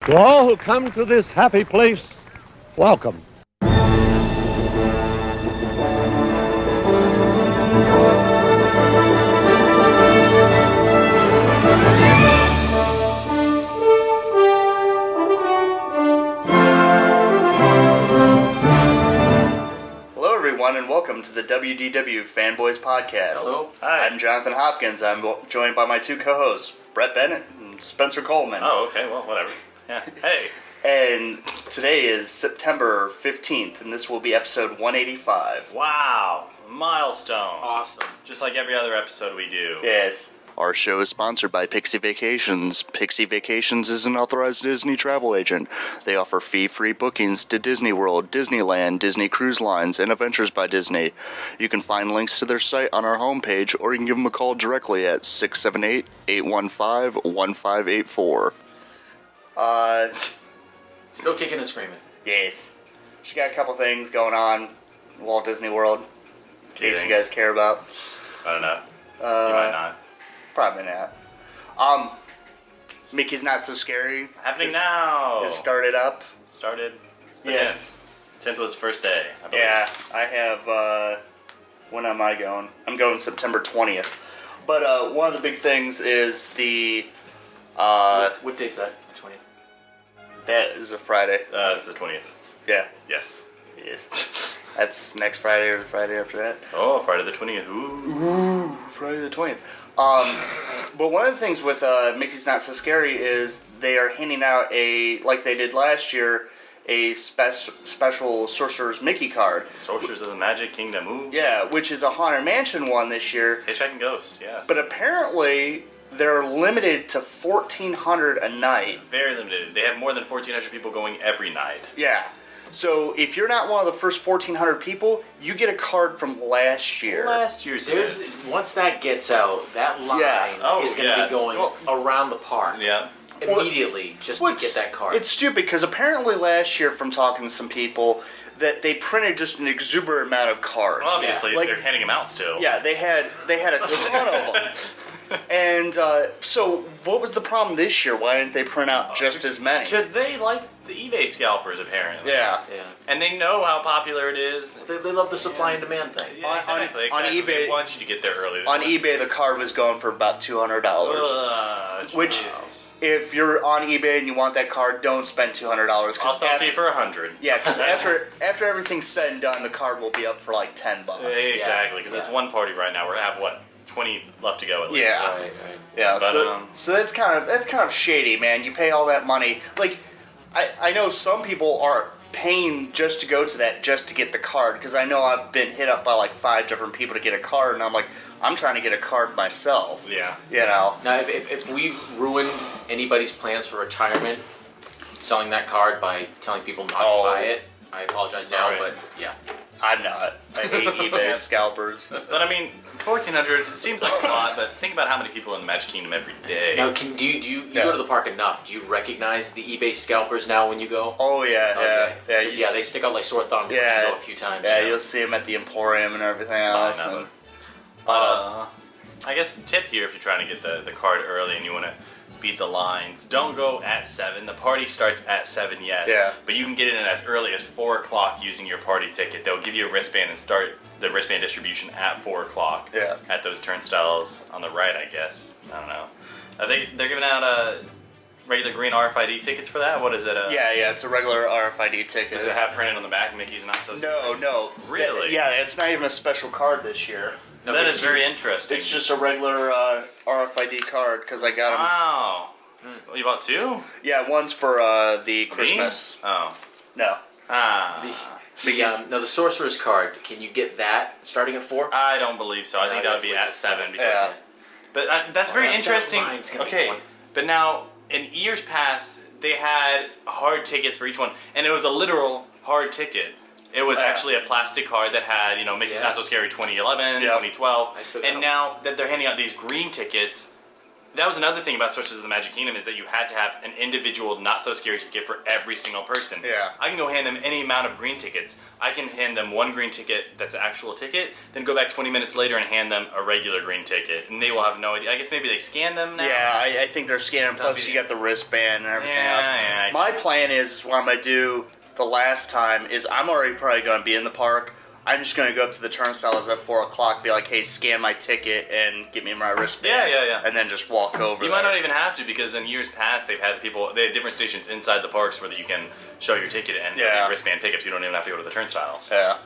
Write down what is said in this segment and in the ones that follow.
To all who come to this happy place, welcome. And welcome to the WDW Fanboys Podcast. Hello. Hi. I'm Jonathan Hopkins. I'm joined by my two co-hosts, Brett Bennett and Spencer Coleman. Oh, okay. Well, whatever. Yeah. Hey. And today is September 15th, and this will be episode 185. Wow. Milestone. Awesome. Just like every other episode we do. Yes. Our show is sponsored by Pixie Vacations. Pixie Vacations is an authorized Disney travel agent. They offer fee-free bookings to Disney World, Disneyland, Disney Cruise Lines, and Adventures by Disney. You can find links to their site on our homepage, or you can give them a call directly at 678-815-1584. Still kicking and screaming. Yes. She got a couple things going on in Walt Disney World, in case you guys care about. I don't know. You might not. Probably not. Mickey's Not So Scary. Happening now. It started up. Started the Yes. 10th. 10th was the first day, I believe. Yeah, I have, when am I going? I'm going September 20th. But one of the big things is the, What day's that? The 20th? that is a Friday. It's the 20th. Yeah. Yes. Yes. That's next Friday or the Friday after that. Oh, Friday the 20th. Ooh. Friday the 20th. But one of the things with Mickey's Not So Scary is they are handing out like they did last year, a special Sorcerer's Mickey card. Sorcerers of the Magic Kingdom. Ooh. Yeah, which is a Haunted Mansion one this year. Hitchhiking Ghost, yes. But apparently they're limited to 1,400 a night. Very limited. They have more than 1,400 people going every night. Yeah. So if you're not one of the first 1,400 people, you get a card from last year. Last year's hit. Once that gets out, that line is going to be going around the park. Yeah. Immediately, just to get that card. It's stupid because apparently last year, from talking to some people, that they printed just an exuberant amount of cards. Obviously, Like, they're handing them out still. Yeah, they had a ton of them. And so, what was the problem this year? Why didn't they print out just as many? Because they like the eBay scalpers, apparently. Yeah. And they know how popular it is. They love the supply and demand thing. Yeah, exactly. On eBay, they want you to get there early. On eBay, the card was going for about $200. Which, if you're on eBay and you want that card, don't spend $200. I'll sell it to you for $100. Yeah, because after everything's said and done, the card will be up for like $10. Exactly, because it's one party right now. We have 20 left to go at least. Yeah, Right, right. yeah. But, so that's kind of shady, man. You pay all that money. Like, I know some people are paying just to go to that just to get the card, because I know I've been hit up by like 5 different people to get a card, and I'm like, I'm trying to get a card myself. Yeah. You know. Now, if we've ruined anybody's plans for retirement, selling that card by telling people not to buy it, I apologize now, but yeah. I'm not. I hate eBay scalpers. But I mean, 1,400, it seems like a lot, but think about how many people are in the Magic Kingdom every day. Now, do you go to the park enough? Do you recognize the eBay scalpers now when you go? Oh yeah, Okay. yeah. They stick out like sore thumbs once you go a few times. Yeah, you'll see them at the Emporium and everything else. I guess tip here, if you're trying to get the card early and you want to beat the lines, don't go at 7. The party starts at 7, yes. Yeah. But you can get in as early as 4 o'clock using your party ticket. They'll give you a wristband and start the wristband distribution at 4 o'clock. Yeah. At those turnstiles on the right, I guess. I don't know. They're giving out regular green RFID tickets for that? What is it? Yeah, it's a regular RFID ticket. Does it have printed on the back, Mickey's Not So Scary? No. Really? Yeah, it's not even a special card this year. No, that is very interesting. It's just a regular RFID card, because I got them. Wow. Well, you bought 2? Yeah, one's for the Christmas. Me? Oh. No. Now the Sorcerer's card, can you get that starting at 4? I don't believe so. I think that would be at 7 because. But that's very interesting. Okay, but now in years past they had hard tickets for each one, and it was a literal hard ticket. It was actually a plastic card that had, Mickey's Not So Scary 2011, 2012, and now that they're handing out these green tickets, that was another thing about Sorcerers of the Magic Kingdom is that you had to have an individual not so scary ticket for every single person. Yeah. I can go hand them any amount of green tickets. I can hand them one green ticket that's an actual ticket, then go back 20 minutes later and hand them a regular green ticket, and they will have no idea. I guess maybe they scan them now. Yeah, I think they're scanning. Plus, you got the wristband and everything else. Yeah. My plan is what I'm gonna do the last time is I'm already probably gonna be in the park. I'm just going to go up to the turnstiles at 4 o'clock, be like, hey, scan my ticket and give me my wristband. Yeah. And then just walk over You might not even have to, because in years past, they had different stations inside the parks where you can show your ticket and wristband pickups. You don't even have to go to the turnstiles. Yeah.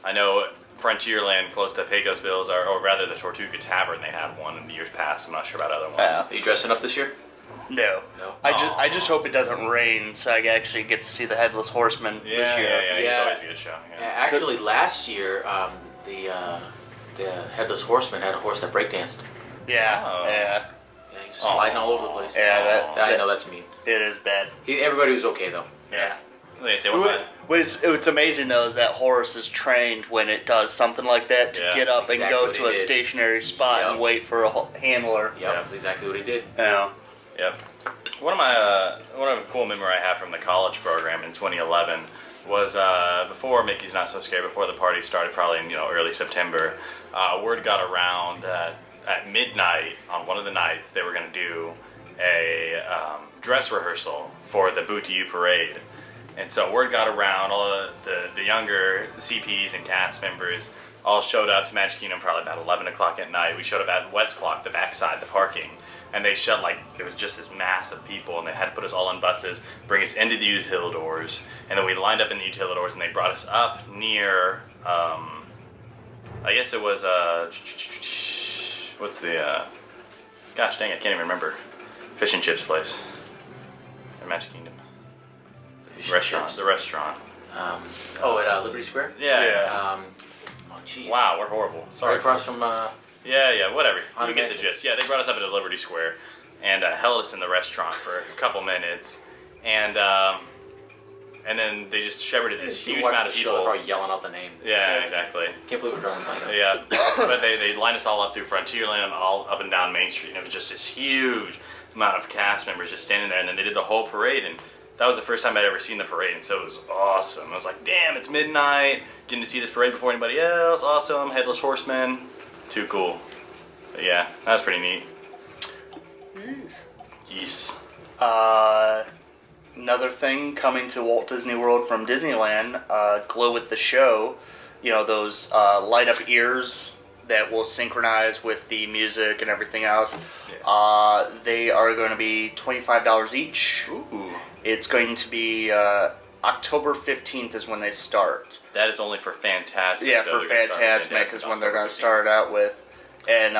I know Frontierland, close to Pecos Bills, or rather the Tortuga Tavern, they had one in the years past. I'm not sure about other ones. Yeah. Are you dressing up this year? No. I just hope it doesn't rain so I actually get to see the Headless Horseman this year. Yeah, he's always a good show. Yeah, actually, last year, the Headless Horseman had a horse that breakdanced. Yeah. Oh. Yeah. Yeah, he was sliding all over the place. Yeah, I know that's mean. It is bad. Everybody was okay, though. Yeah. They say What's amazing though is that horse is trained when it does something like that to get up and go to a stationary spot and wait for a handler. Yep, that's exactly what he did. Yeah. Yep. One of a cool memory I have from the college program in 2011 was before Mickey's Not So Scary, before the party started, probably in early September. Word got around that at midnight on one of the nights they were going to do a dress rehearsal for the Boot to You parade. And so word got around, all the younger CPs and cast members all showed up to Magic Kingdom probably about 11 o'clock at night. We showed up at West Clock, the backside, the parking. And they shut, there was just this mass of people, and they had to put us all on buses, bring us into the utilidors, and then we lined up in the utilidors, and they brought us up near, I guess it was, what's the, gosh dang, I can't even remember, Fish and Chips place in Magic Kingdom. The restaurant. At Liberty Square? Yeah. Oh, jeez. Wow, we're horrible. Sorry. Right across from... Yeah, whatever. You get the Mansion. gist. Yeah, they brought us up into Liberty Square and held us in the restaurant for a couple minutes, and then they just shepherded this huge amount of people. They're probably yelling out the name. Yeah, exactly. Can't believe we're drawing a blank. Yeah, but they lined us all up through Frontierland, all up and down Main Street, and it was just this huge amount of cast members just standing there, and then they did the whole parade, and that was the first time I'd ever seen the parade, and so it was awesome. I was like, damn, it's midnight, getting to see this parade before anybody else, awesome, Headless Horseman. Too cool. But yeah, that was pretty neat. Yes. Another thing coming to Walt Disney World from Disneyland, Glow with the Show. Those light up ears that will synchronize with the music and everything else. Yes. They are going to be $25 each. Ooh. It's going to be October 15th is when they start. That is only for Fantasmic. Yeah, for Fantasmic is when they're going to start out with. And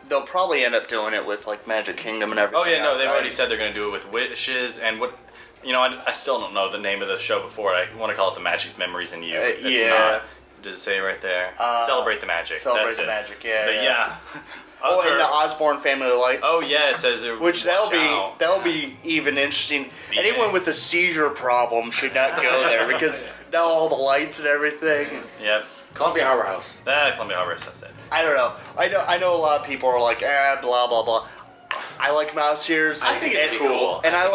they'll probably end up doing it with Magic Kingdom and everything. Oh yeah, no, else. they've already said they're going to do it with Wishes and what. I still don't know the name of the show before. I want to call it The Magic Memories in You. It's not. Does it say right there? Celebrate the Magic. Celebrate That's the it. Magic, yeah. But yeah. And the Osborne Family Lights. Oh yeah, it says it. Which that'll be even interesting. Anyone with a seizure problem should not go there because now all the lights and everything. Yep. Columbia Harbor House. Columbia Harbor House, that's it. I don't know. I know a lot of people are like, blah blah blah. I like mouse ears. I think it's cool. And I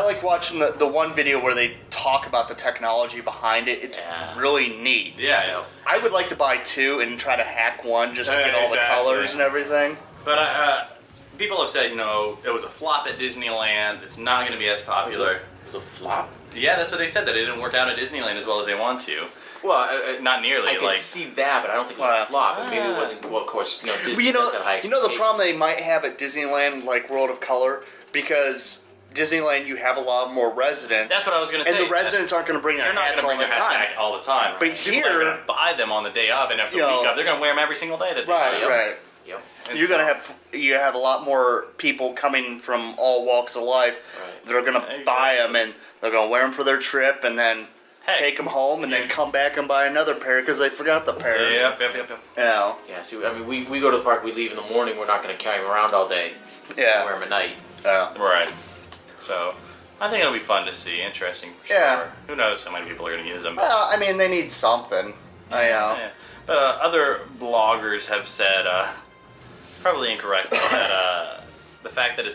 like watching the one video where they talk about the technology behind it. It's really neat. Yeah, I know. I would like to buy two and try to hack one just to get all the colors and everything. But people have said, it was a flop at Disneyland. It's not going to be as popular. It was a flop? Yeah, that's what they said, that it didn't work out at Disneyland as well as they want to. Well, not nearly. I can see that, but I don't think it was a flop. Maybe it wasn't. Well, of course, Disney does have high expectations. The problem they might have at Disneyland, like World of Color, because Disneyland, you have a lot more residents. That's what I was going to say. And the residents aren't going to bring their hats all the time. Back all the time. But people are going to buy them on the day of, and after the week of, they're going to wear them every single day. Right. Yep. You have a lot more people coming from all walks of life that are going to buy them, and they're going to wear them for their trip, and then take them home, and then come back and buy another pair because they forgot the pair. Yep. Yeah. Yeah. See, we go to the park. We leave in the morning. We're not going to carry them around all day. Yeah. We wear them at night. Yeah. Right. So, I think it'll be fun to see. Interesting for sure. Yeah. Who knows how many people are going to use them. Well, they need something. Yeah. But other bloggers have said probably incorrect that the fact that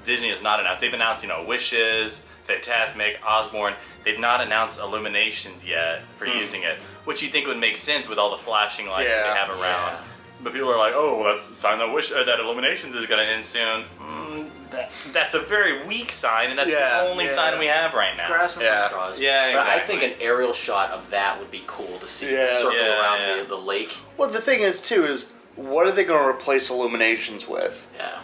Disney has not announced. They've announced, Wishes, Fantasmic, Osborne. They've not announced Illuminations yet for using it, which you think would make sense with all the flashing lights that they have around. Yeah. But people are like, oh, well, that's a sign that Illuminations is going to end soon. That's a very weak sign, and that's the only sign we have right now. Grasping for straws. Yeah, exactly. But I think an aerial shot of that would be cool to see circle around the lake. Well, the thing is, too, is what are they going to replace Illuminations with? Yeah.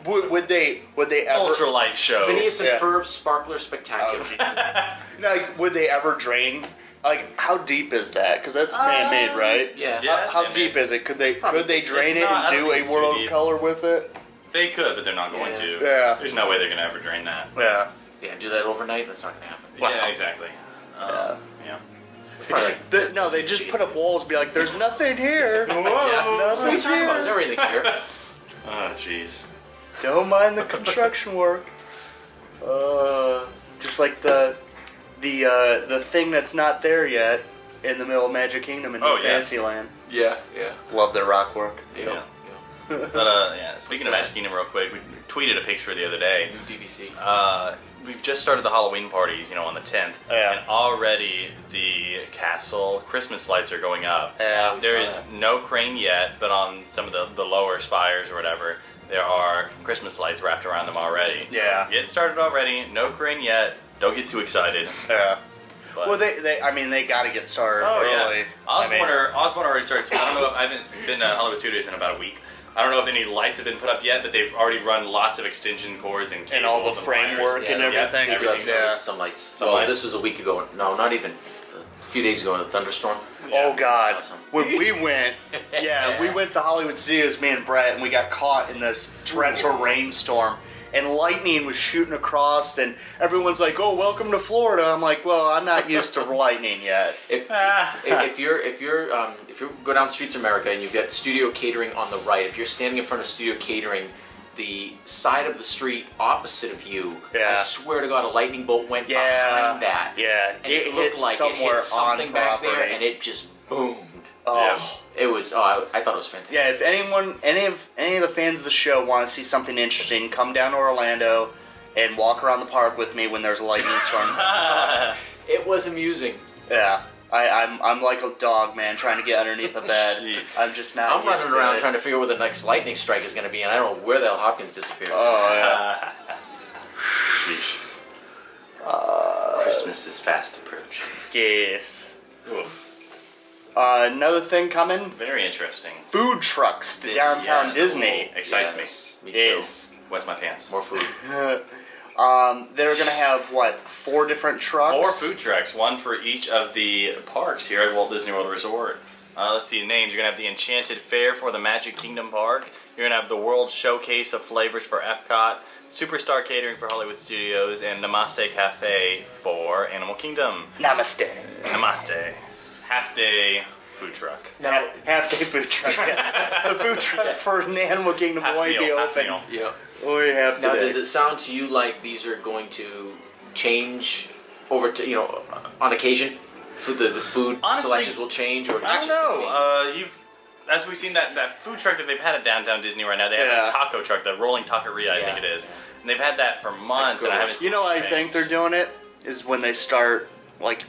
Would they ever... Ultralight show. Phineas and Ferb Sparkler Spectacular. Would they ever drain... how deep is that? Because that's man-made, right? Yeah. How deep is it? Could they drain it and do a World of Color with it? They could, but they're not going to. Yeah. There's no way they're going to ever drain that. Yeah. Yeah, do that overnight? That's not going to happen. Yeah, exactly. No, they just put up walls and be like, there's nothing here. Whoa. Nothing's here. There's everything here. Oh, jeez. Don't mind the construction work. Just like the thing that's not there yet in the middle of Magic Kingdom in Fantasyland. Yeah. Love their rock work. Yeah. But speaking of Magic Kingdom real quick, we tweeted a picture the other day. New DVC. We've just started the Halloween parties, on the 10th. Yeah. And already the castle Christmas lights are going up. Yeah. There is no crane yet, but on some of the lower spires or whatever, there are Christmas lights wrapped around them already. So get started already. No crane yet. Don't get too excited. Yeah. But, well, they got to get started early. Yeah. Osborne already started. I don't know. I haven't been to Hollywood Studios in about a week. I don't know if any lights have been put up yet, but they've already run lots of extension cords and cables and all the framework and everything. Some lights. This was a week ago. No, not even. A few days ago in the thunderstorm. Oh God! Awesome. When we went, we went to Hollywood Studios, me and Brett, and we got caught in this torrential rainstorm. And lightning was shooting across, and everyone's like, "Oh, welcome to Florida." I'm like, "Well, I'm not used to lightning yet." If you go down Streets of America and you get Studio Catering on the right, if you're standing in front of Studio Catering, the side of the street opposite of you, I swear to God, a lightning bolt went behind that. Yeah, and it looked like it hit something back there, and it just boomed. Oh. It was. I thought it was fantastic. Yeah, if any of the fans of the show want to see something interesting, come down to Orlando and walk around the park with me when there's a lightning storm. It was amusing. Yeah, I'm like a dog, man, trying to get underneath a bed. Jeez. I'm just not. I'm running around trying to figure out where the next lightning strike is going to be, and I don't know where the hell Hopkins disappeared. Oh yeah. Christmas is fast approaching. Yes. Oof. Another thing coming. Very interesting. Food trucks to downtown Disney. Cool. Excites me. Me too. Yes. What's my pants? More food. They're gonna have 4 different trucks. 4 food trucks, one for each of the parks here at Walt Disney World Resort. Let's see the names. You're gonna have the Enchanted Fair for the Magic Kingdom Park. You're gonna have the World Showcase of Flavors for Epcot, Superstar Catering for Hollywood Studios, and Namaste Cafe for Animal Kingdom. Namaste. Namaste. Half-day food truck. Now, half-day food truck. Yeah. The food truck for Animal Kingdom will only be open. Yeah. Only half Now, the day. does it sound to you like these are going to change over to on occasion? The food selections will change, or I don't know. As we've seen that food truck that they've had at Downtown Disney right now, they have a taco truck, the rolling taqueria, I think it is, and they've had that for months. And I haven't. You know what I think they're doing it is when they start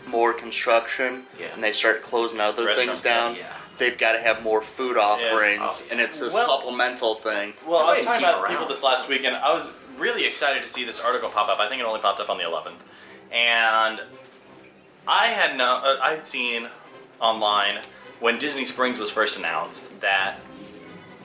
more construction and they start closing other things down. Yeah. They've got to have more food offerings, and it's a supplemental thing. Well, I was talking about people this last weekend. I was really excited to see this article pop up. I think it only popped up on the 11th, and I'd seen online when Disney Springs was first announced that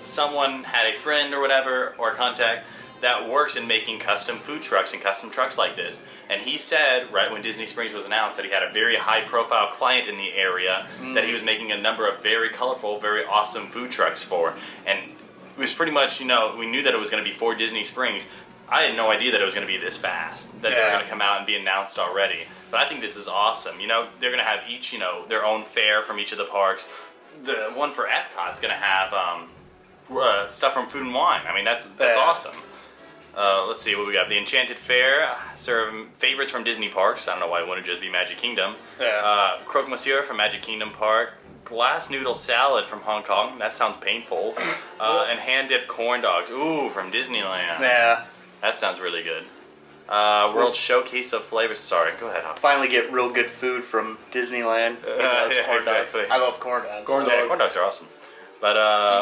someone had a friend or whatever or a contact that works in making custom food trucks and custom trucks like this. And he said, right when Disney Springs was announced, that he had a very high-profile client in the area that he was making a number of very colorful, very awesome food trucks for. And it was pretty much, we knew that it was going to be for Disney Springs. I had no idea that it was going to be this fast, that they were going to come out and be announced already. But I think this is awesome. They're going to have each, their own fare from each of the parks. The one for Epcot's going to have stuff from Food and Wine. I mean, that's awesome. Let's see what we got. The Enchanted Fair, serve favorites from Disney parks. I don't know why it wouldn't just be Magic Kingdom. Yeah. Croque Monsieur from Magic Kingdom Park. glass noodle salad from Hong Kong. That sounds painful. And hand-dipped corn dogs. Ooh, from Disneyland. Yeah. That sounds really good. World Showcase of Flavors. Sorry, go ahead, Hop. Finally get real good food from Disneyland. Yeah, exactly. I love corn dogs. Corn dogs are awesome. But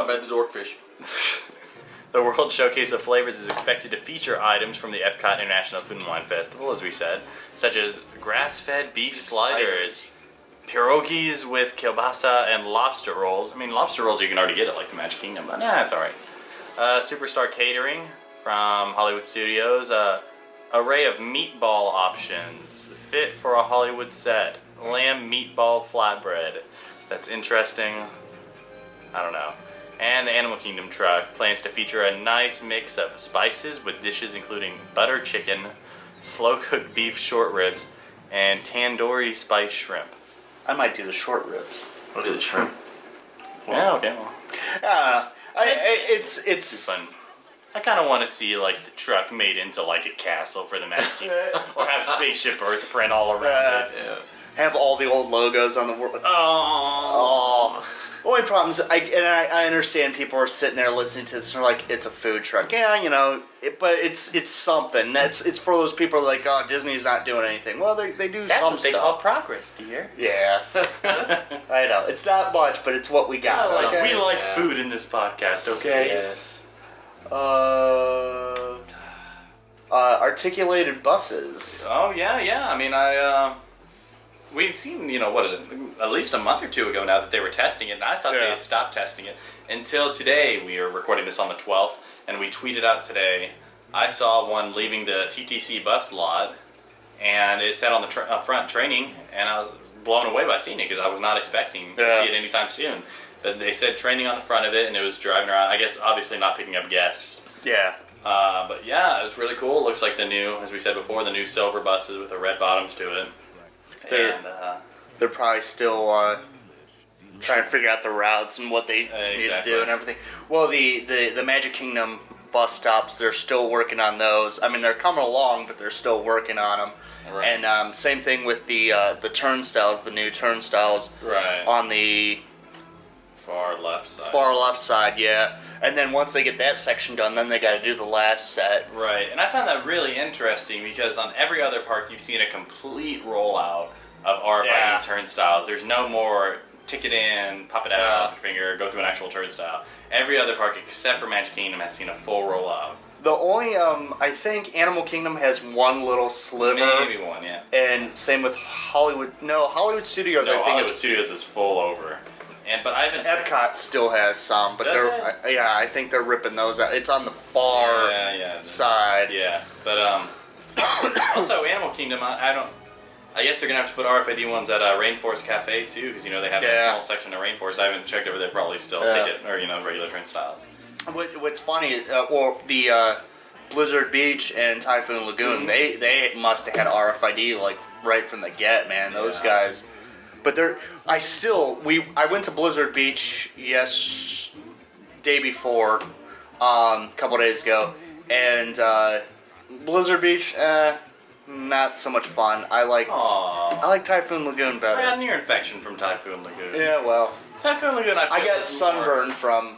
by the Dorkfish. the World Showcase of Flavors is expected to feature items from the Epcot International Food and Wine Festival, as we said, such as grass-fed beef sliders, pierogies with kielbasa, and lobster rolls. I mean, lobster rolls you can already get at like the Magic Kingdom, but yeah, it's all right. Superstar Catering from Hollywood Studios. Array of meatball options fit for a Hollywood set. Lamb meatball flatbread. That's interesting. I don't know. And the Animal Kingdom truck plans to feature a nice mix of spices with dishes including butter chicken, slow-cooked beef short ribs, and tandoori spice shrimp. I might do the short ribs. I'll do the shrimp. Yeah, okay. Well, It's fun. I kind of want to see like the truck made into like a castle for the Magic Kingdom, or have Spaceship Earth print all around it. Yeah. Have all the old logos on the world. Oh. Only problem is, I understand people are sitting there listening to this and they're like, it's a food truck. Yeah, you know, but it's something. It's for those people who are like, oh, Disney's not doing anything. Well, they do That's some what they stuff. call progress, dear. Yes. I know. It's not much, but it's what we got. We like food in this podcast, okay? Yes. Articulated buses. Oh, yeah. I mean, we'd seen, what is it, at least a month or two ago now that they were testing it, and I thought they had stopped testing it until today. We are recording this on the 12th, and we tweeted out today, I saw one leaving the TTC bus lot, and it said on the front training, and I was blown away by seeing it, because I was not expecting to see it anytime soon. But they said training on the front of it, and it was driving around, I guess obviously not picking up guests. Yeah. But yeah, it was really cool. It looks like the new, as we said before, the new silver buses with the red bottoms to it. They're probably still trying to figure out the routes and what they need to do and everything. Well, the Magic Kingdom bus stops, they're still working on those. I mean, they're coming along, but they're still working on them. Right. And same thing with the turnstiles, the new turnstiles on the far left side. Far left side, yeah. And then once they get that section done, then they got to do the last set. Right, and I found that really interesting because on every other park you've seen a complete rollout of RFID turnstiles. There's no more ticket in, pop it out, put your finger, go through an actual turnstile. Every other park except for Magic Kingdom has seen a full rollout. The only, I think Animal Kingdom has one little sliver. Maybe one, yeah. And same with Hollywood. No, Hollywood Studios, I think Hollywood Studios is full over. But I haven't. Epcot still has some, but I think they're ripping those out. It's on the far side. Yeah, but also Animal Kingdom, I guess they're gonna have to put RFID ones at Rainforest Cafe too, because they have that small section of Rainforest. I haven't checked over there. Probably still ticket or regular turnstiles. What's funny, the Blizzard Beach and Typhoon Lagoon, they must have had RFID like right from the get, man. Those guys. But I went to Blizzard Beach day before, a couple days ago, and Blizzard Beach, not so much fun. I like Typhoon Lagoon better. I got an ear infection from Typhoon Lagoon. Yeah, well, Typhoon Lagoon. I got sunburn from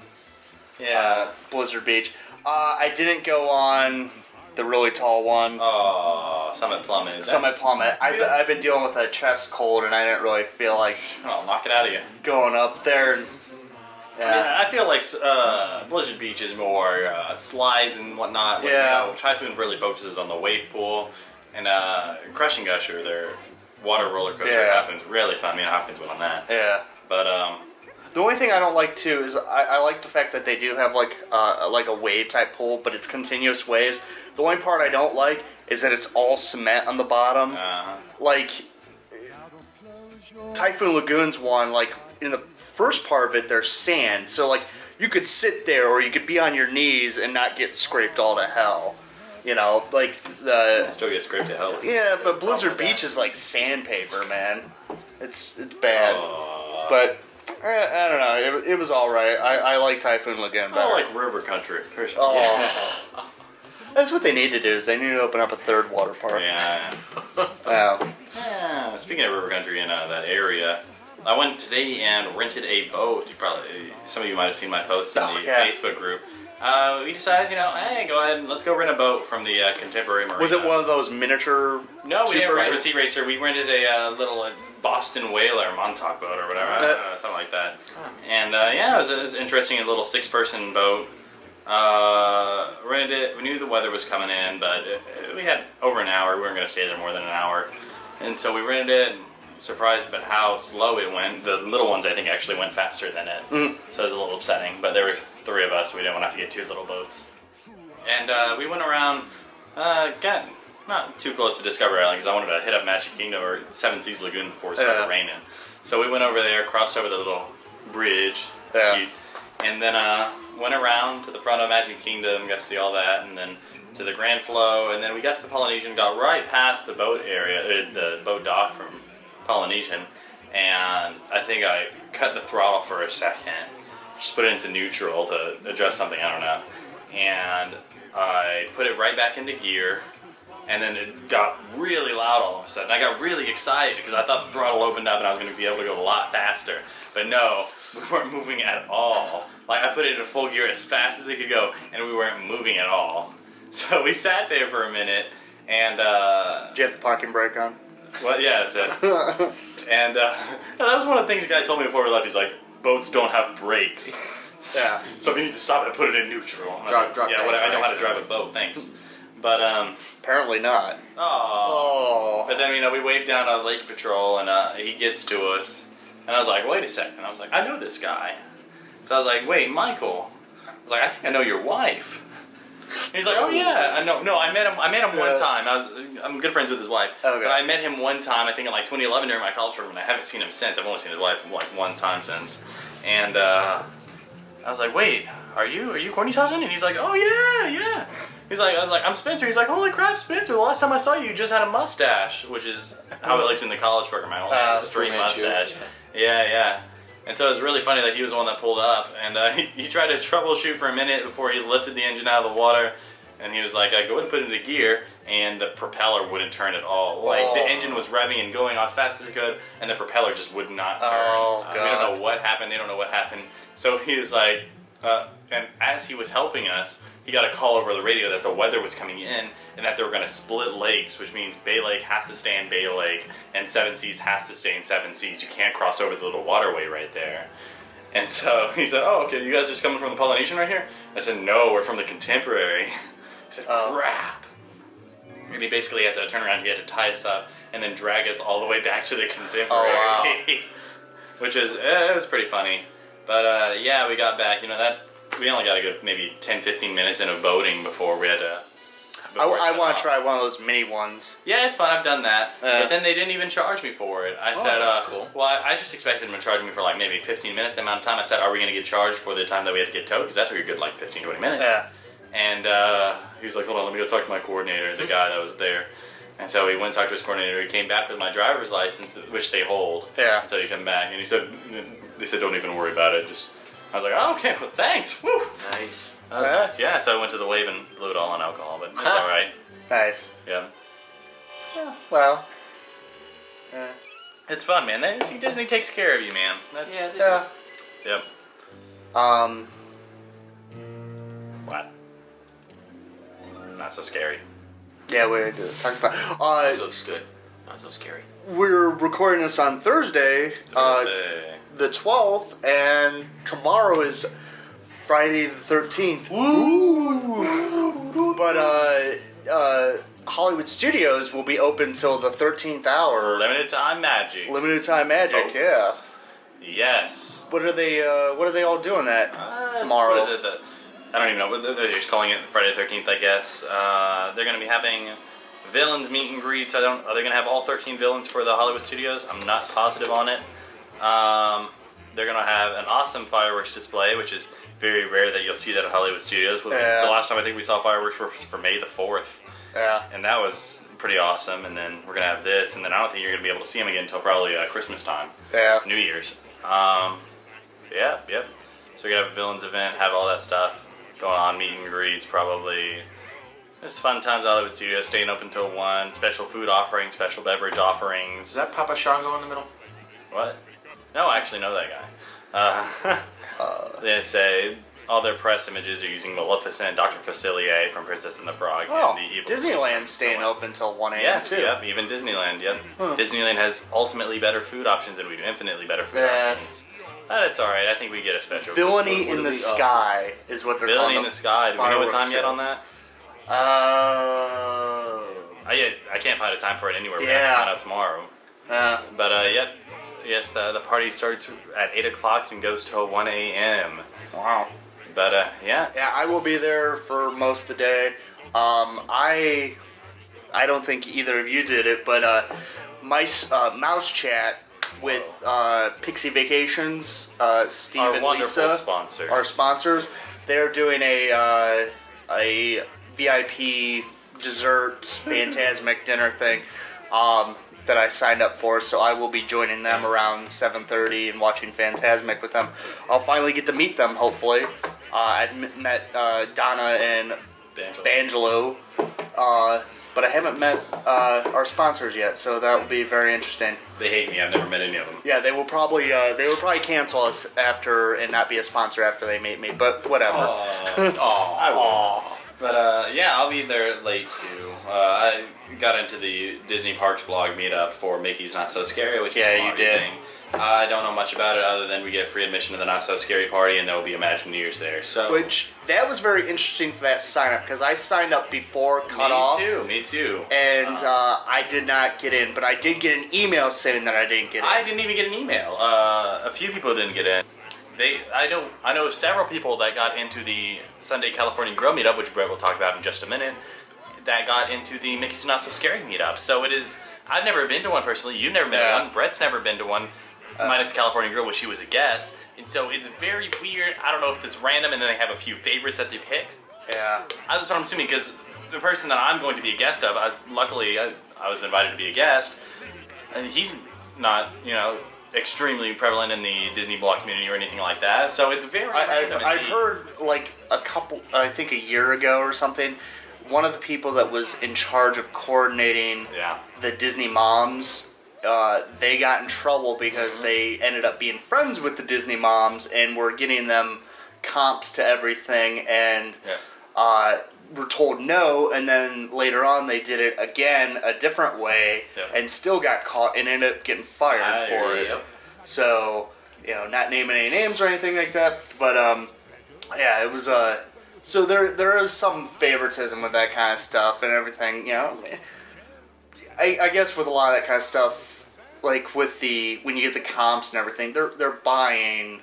Blizzard Beach. I didn't go on the really tall one. Oh, Summit Plummet. Summit Plummet. I've been dealing with a chest cold, and I didn't really feel like knock it out of you. Going up there. And, I mean, I feel like Blizzard Beach is more slides and whatnot. Typhoon really focuses on the wave pool, and Crushing Gusher, their water roller coaster. Typhoon's really fun. I mean, Hopkins went on that. Yeah. But the only thing I don't like too is I like the fact that they do have like a wave type pool, but it's continuous waves. The only part I don't like is that it's all cement on the bottom. Like Typhoon Lagoon's one, like in the first part of it, there's sand, so like you could sit there or you could be on your knees and not get scraped all to hell. Like still get scraped to hell. Yeah, but Blizzard Beach is like sandpaper, man. It's bad, but. I don't know. It was all right. I like Typhoon Lagoon better. I like River Country. That's what they need to do. Is they need to open up a third water park. Yeah. Wow. Yeah. Speaking of River Country in that area, I went today and rented a boat. Some of you might have seen my post in the Facebook group. We decided, hey, go ahead and let's go rent a boat from the Contemporary Marina. Was it one of those miniature? No, we didn't rent a Sea Racer. We rented a little Boston Whaler Montauk boat or whatever, something like that. And it was an interesting little 6-person boat. Rented it. We knew the weather was coming in, but we had over an hour. We weren't going to stay there more than an hour. And so we rented it. Surprised about how slow it went. The little ones, I think, actually went faster than it. So it was a little upsetting. But there were 3 of us. So we didn't want to have to get 2 little boats. And we went around, got not too close to Discovery Island because I wanted to hit up Magic Kingdom or Seven Seas Lagoon before it started raining. So we went over there, crossed over the little bridge. It's cute. And then went around to the front of Magic Kingdom, got to see all that, and then to the Grand Flow, and then we got to the Polynesian, got right past the boat area, the boat dock from Polynesian, and I think I cut the throttle for a second, just put it into neutral to adjust something, I don't know, and I put it right back into gear, and then it got really loud all of a sudden. I got really excited because I thought the throttle opened up and I was going to be able to go a lot faster, but no, we weren't moving at all. Like, I put it into full gear as fast as it could go, and we weren't moving at all. So we sat there for a minute, and did you have the parking brake on? Well, yeah, that's it. And that was one of the things the guy told me before we left. He's like, boats don't have brakes. Yeah. So if you need to stop it, put it in neutral. I know how to drive a boat, thanks. But, apparently not. Oh. But then, we waved down on Lake Patrol, and he gets to us. And I was like, wait a second. I was like, I know this guy. So I was like, wait, Michael. I was like, I think I know your wife. And he's like, oh yeah, I met him one time. I'm good friends with his wife, but I met him one time. I think in like 2011 during my college program, and I haven't seen him since. I've only seen his wife like one time since. And I was like, wait, are you Courtney's husband? And he's like, oh yeah. I was like, I'm Spencer. He's like, holy crap, Spencer! The last time I saw you, you just had a mustache, which is how I looked in the college program. I only had a straight mustache. Yeah. And so it was really funny that he was the one that pulled up, and he tried to troubleshoot for a minute before he lifted the engine out of the water, and he was like, go ahead and put it into gear, and the propeller wouldn't turn at all. Like, the engine was revving and going as fast as it could, and the propeller just would not turn. Oh, God. We don't know what happened, they don't know what happened. So he was like, and as he was helping us, he got a call over the radio that the weather was coming in and that they were going to split lakes, which means Bay Lake has to stay in Bay Lake and Seven Seas has to stay in Seven Seas. You can't cross over the little waterway right there. And so he said, oh, okay, you guys just coming from the Polynesian right here? I said, no, we're from the Contemporary. He said, crap. And he basically had to turn around, he had to tie us up and then drag us all the way back to the Contemporary. Oh, wow. Which is, it was pretty funny. But yeah, we got back, we only got a good maybe 10-15 minutes into boating before we had to... I want to try one of those mini ones. Yeah, it's fun. I've done that. But then they didn't even charge me for it. I said, that's cool. Well, I just expected them to charge me for like maybe 15 minutes amount of time. I said, are we going to get charged for the time that we had to get towed? Because that took a good like 15-20 minutes. Yeah. And he was like, hold on, let me go talk to my coordinator, the guy that was there. And so he went and talked to his coordinator. He came back with my driver's license, which they hold. Yeah. Until you come back. And they said, don't even worry about it. I was like, oh, okay, well, thanks. Woo. Nice. That was nice. Yeah, so I went to the wave and blew it all on alcohol, but it's all right. Nice. Yeah. Well. It's fun, man. Disney takes care of you, man. That's Yep. What? Not so scary. Yeah, we talked about. This looks good. Not so scary. We're recording this on Thursday. The 12th, and tomorrow is Friday the 13th. Woo! But Hollywood Studios will be open till the 13th hour. Limited time magic. Limited time magic, Folks. yeah. Yes. What are they all doing that tomorrow? What is it? I don't even know. They're just calling it Friday the 13th, I guess. They're going to be having villains meet and greets. Are they going to have all 13 villains for the Hollywood Studios? I'm not positive on it. They're going to have an awesome fireworks display, which is very rare that you'll see that at Hollywood Studios. Yeah. The last time I think we saw fireworks was for May the 4th. Yeah. And that was pretty awesome. And then we're going to have this. And then I don't think you're going to be able to see them again until probably Christmas time. Yeah. New Year's. Yep. So we're going to have a villains event, have all that stuff going on, meet and greets probably. It's fun times at Hollywood Studios, staying open till 1, special food offerings, special beverage offerings. Is that Papa Shango in the middle? What? No, I actually know that guy. They say all their press images are using Maleficent, Dr. Facilier from Princess and the Frog, and the evil. Disneyland's staying open until 1 a.m. Yes, too. yep, even Disneyland, yep. Disneyland has ultimately better food options than we do, infinitely better food options. But it's alright, I think we get a special. Villainy in the Sky is what they're calling it. Villainy in the Sky. Do we know what time yet on that? I can't find a time for it anywhere. We're going to find out tomorrow. But, yep. Yes, the party starts at 8 o'clock and goes till 1 a.m. Wow. But, yeah. Yeah, I will be there for most of the day. I don't think either of you did it, but Mouse Chat with Pixie Vacations, Steve our and wonderful Lisa, sponsors. our sponsors, they're doing a VIP dessert Phantasmic dinner thing that I signed up for, so I will be joining them around 7:30 and watching Phantasmic with them. I'll finally get to meet them, hopefully. I've met Donna and Bangelo, but I haven't met our sponsors yet, so that will be very interesting. They hate me. I've never met any of them. Yeah, they will probably cancel us after and not be a sponsor after they meet me, but whatever. I won't. But yeah, I'll be there late too. I got into the Disney Parks blog meetup for Mickey's Not So Scary, which is a you did. thing. I don't know much about it other than we get free admission to the Not So Scary party, and there will be Imagineers there. So which that was very interesting for that sign up because I signed up before cutoff. Me too. And I did not get in, but I did get an email saying that I didn't get in. I didn't even get an email. A few people didn't get in. I know several people that got into the Sunday California Grill meetup, which Brett will talk about in just a minute, that got into the Mickey's Not So Scary meetup. So it is. I've never been to one personally. You've never been to one. Brett's never been to one. Minus California Grill, which he was a guest. And so it's very weird. I don't know if it's random and then they have a few favorites that they pick. Yeah. That's what I'm assuming, because the person that I'm going to be a guest of, luckily I was invited to be a guest, and he's not, extremely prevalent in the Disney blog community or anything like that. So it's very random. I've heard, like, I think a year ago or something, one of the people that was in charge of coordinating the Disney moms, they got in trouble because they ended up being friends with the Disney moms and were getting them comps to everything and were told no, and then later on they did it again a different way and still got caught and ended up getting fired for it. So, not naming any names or anything like that, but it was so there is some favoritism with that kind of stuff and everything, I guess with a lot of that kind of stuff, like with when you get the comps and everything, they're buying,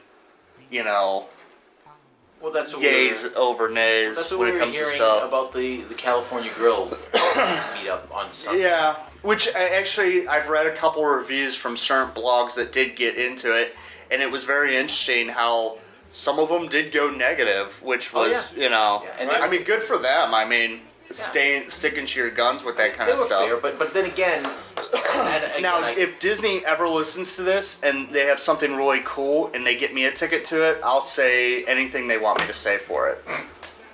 well, that's what yays over nays when it comes to stuff. About the California Grill meetup on Sunday. Yeah, which I've read a couple reviews from certain blogs that did get into it, and it was very interesting how some of them did go negative, which was, I mean, good for them. I mean, sticking to your guns with that kind of stuff. Fair, but then again, if Disney ever listens to this and they have something really cool and they get me a ticket to it, I'll say anything they want me to say for it.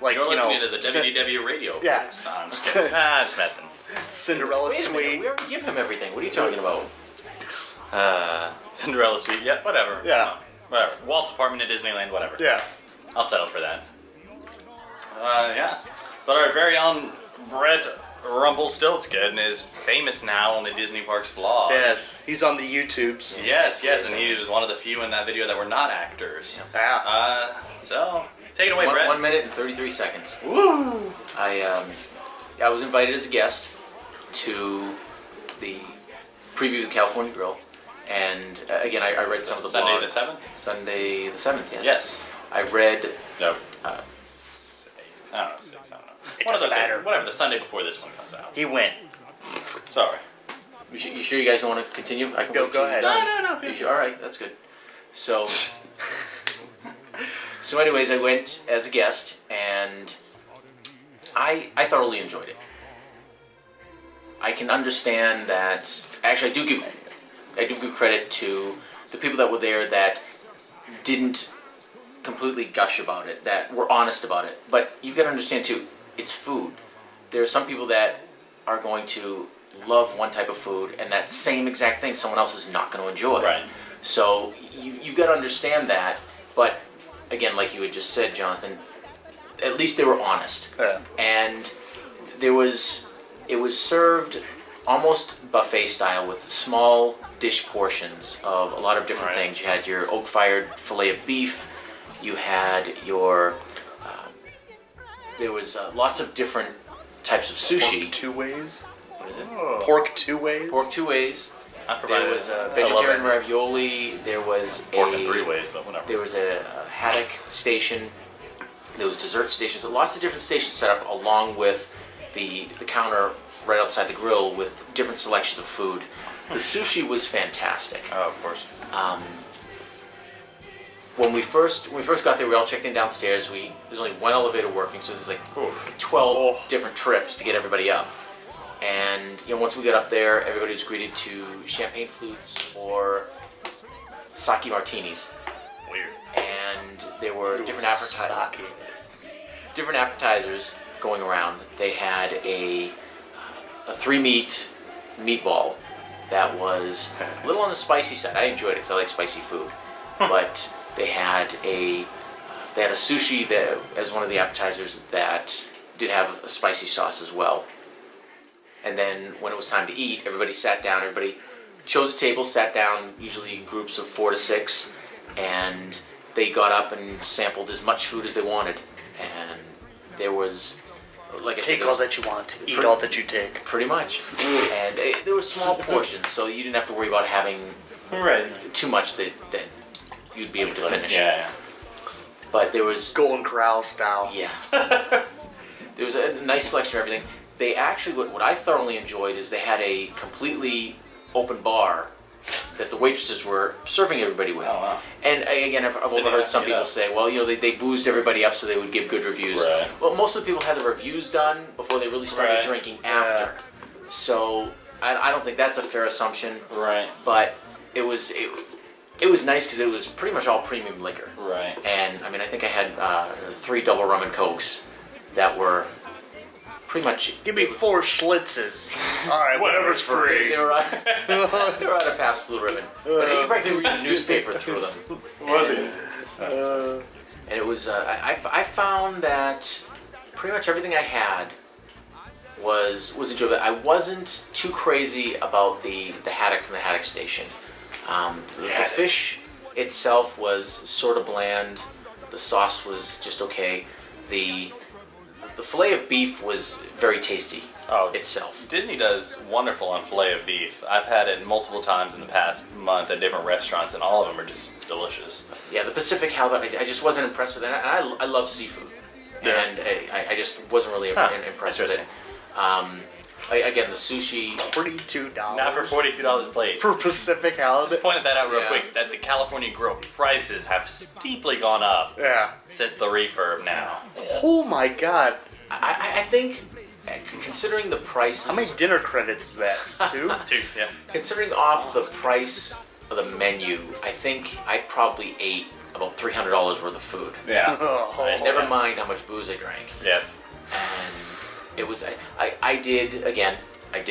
Like, you're listening to the WDW radio. Yeah. I'm just kidding. Just messing. Cinderella Suite. We already give him everything. What are you talking about? Cinderella Suite. Yeah, whatever. Yeah. Whatever. Walt's apartment at Disneyland. Whatever. Yeah. I'll settle for that. Yes. But our very own Brett Rumpelstiltskin is famous now on the Disney Parks blog. Yes, he's on the YouTubes. Yes, and he was one of the few in that video that were not actors. Yeah. So, take it away, Brett. 1 minute and 33 seconds. Woo! I was invited as a guest to the preview of the California Grill, and again, I read some of the Sunday blogs. the 7th? Sunday the 7th, yes. Yes. I read... No. I don't know, 6, I don't know. One of those days, whatever, the Sunday before this one comes out. He went. Sorry. You sure you guys don't want to continue? I can Go ahead. No. You sure? All right, that's good. So, anyways, I went as a guest, and I thoroughly enjoyed it. I can understand that. Actually, I do give credit to the people that were there that didn't completely gush about it, that were honest about it. But you've got to understand too, it's food. There are some people that are going to love one type of food, and that same exact thing someone else is not going to enjoy. Right. So you've got to understand that. But again, like you had just said, Jonathan, at least they were honest. Yeah. And it was served almost buffet style with small dish portions of a lot of different things. You had your oak-fired fillet of beef. You had your there was lots of different types of sushi. Pork two ways. What is it? Oh. Pork two ways. Pork two ways. There was a vegetarian ravioli. There was pork in three ways, but whatever. There was a haddock station. There was dessert stations. Lots of different stations set up along with the counter right outside the grill with different selections of food. The sushi was fantastic. Oh, of course. When we first got there, we all checked in downstairs. There's only one elevator working, so there's like 12 different trips to get everybody up. And once we got up there, everybody was greeted to champagne flutes or sake martinis. Weird. And there were different appetizers going around. They had a 3-meat meatball that was a little on the spicy side. I enjoyed it because I like spicy food. But they had a sushi that as one of the appetizers that did have a spicy sauce as well. And then when it was time to eat, everybody sat down. Everybody chose a table, sat down, usually in groups of 4 to 6, and they got up and sampled as much food as they wanted. And there was, like I said, take all that you want, eat all that you take. Pretty much. And there were small portions, so you didn't have to worry about having too much that you'd be able to finish. Yeah. But there was Golden Corral style. Yeah. There was a nice selection of everything. They actually, what I thoroughly enjoyed is they had a completely open bar that the waitresses were serving everybody with. Oh, wow. And again, I've overheard some people say, well, they boozed everybody up so they would give good reviews. Right. Well, most of the people had the reviews done before they really started drinking after. So I don't think that's a fair assumption. Right. But it was nice because it was pretty much all premium liquor. Right. And I mean, I think I had 3 double rum and cokes that were pretty much. Give me 4 Schlitzes. All right, whatever's free. They were out of Pabst Blue Ribbon. But you practically read a newspaper through them. Was it? And it was. I found that pretty much everything I had was enjoyable. I wasn't too crazy about the haddock from the haddock station. The fish itself was sort of bland. The sauce was just okay. The fillet of beef was very tasty itself. Disney does wonderful on fillet of beef. I've had it multiple times in the past month at different restaurants, and all of them are just delicious. Yeah, the Pacific halibut, I just wasn't impressed with it. And I love seafood, and I just wasn't really impressed with it. Again, the sushi. $42. Not for $42 a plate. For Pacific halibut. Just pointed that out real quick, that the California Grill prices have steeply gone up since the refurb now. Oh my god. I think, considering the price. How many dinner credits is that? 2? 2, yeah. Considering off the price of the menu, I think I probably ate about $300 worth of food. Yeah. Never mind how much booze I drank. Yeah. And it was, I did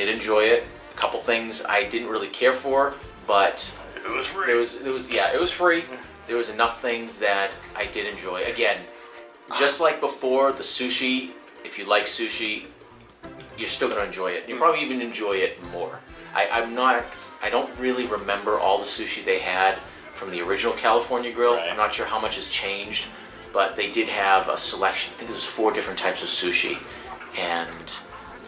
enjoy it. A couple things I didn't really care for, but it was free. It was free. There was enough things that I did enjoy. Again, just like before, the sushi, if you like sushi, you're still going to enjoy it. You'll probably even enjoy it more. I don't really remember all the sushi they had from the original California Grill. Right. I'm not sure how much has changed, but they did have a selection. I think it was 4 different types of sushi. And